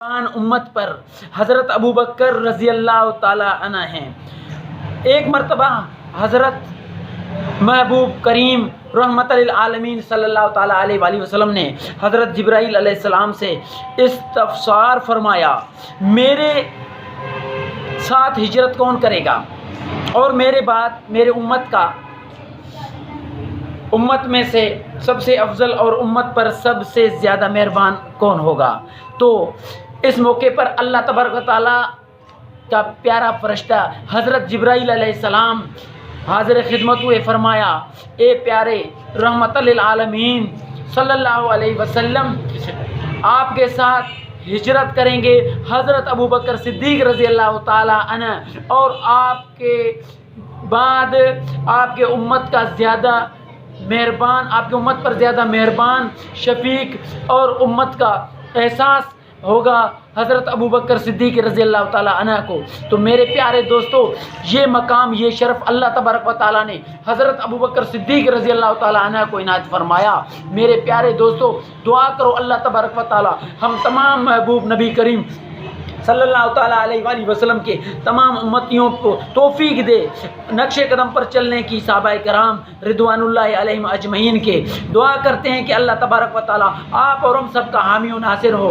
امت پر حضرت ابو بکر رضی اللہ تعالی عنہ ہیں۔ ایک مرتبہ حضرت محبوب کریم رحمت للعالمین صلی اللہ تعالی علیہ وآلہ وسلم نے حضرت جبرائیل علیہ السلام سے استفسار فرمایا، میرے ساتھ ہجرت کون کرے گا اور میرے بعد میرے امت میں سے سب سے افضل اور امت پر سب سے زیادہ مہربان کون ہوگا؟ تو اس موقع پر اللہ تبارک و تعالیٰ کا پیارا فرشتہ حضرت جبرائیل علیہ السلام حاضر خدمت ہوئے، فرمایا، اے پیارے رحمت للعالمین صلی اللہ علیہ وسلم، آپ کے ساتھ ہجرت کریں گے حضرت ابو بکر صدیق رضی اللہ تعالی عنہ، اور آپ کے بعد آپ کے امت کا زیادہ مہربان، آپ کی امت پر زیادہ مہربان، شفیق اور امت کا احساس ہوگا حضرت ابو بکر صدیق رضی اللہ تعالی عنہ کو۔ تو میرے پیارے دوستو، یہ مقام، یہ شرف اللہ تبارک و تعالیٰ نے حضرت ابو بکر صدیق رضی اللہ تعالی عنہ کو عنایت فرمایا۔ میرے پیارے دوستو، دعا کرو اللہ تبارک و تعالیٰ ہم تمام محبوب نبی کریم صلی اللہ تعالیٰ علیہ وآلہ وسلم کے تمام امتیوں کو توفیق دے نقش قدم پر چلنے کی، صحابہ کرام رضوان اللہ علیہم اجمعین کے۔ دعا کرتے ہیں کہ اللہ تبارک و تعالیٰ آپ اور ہم سب کا حامی و ناصر ہو۔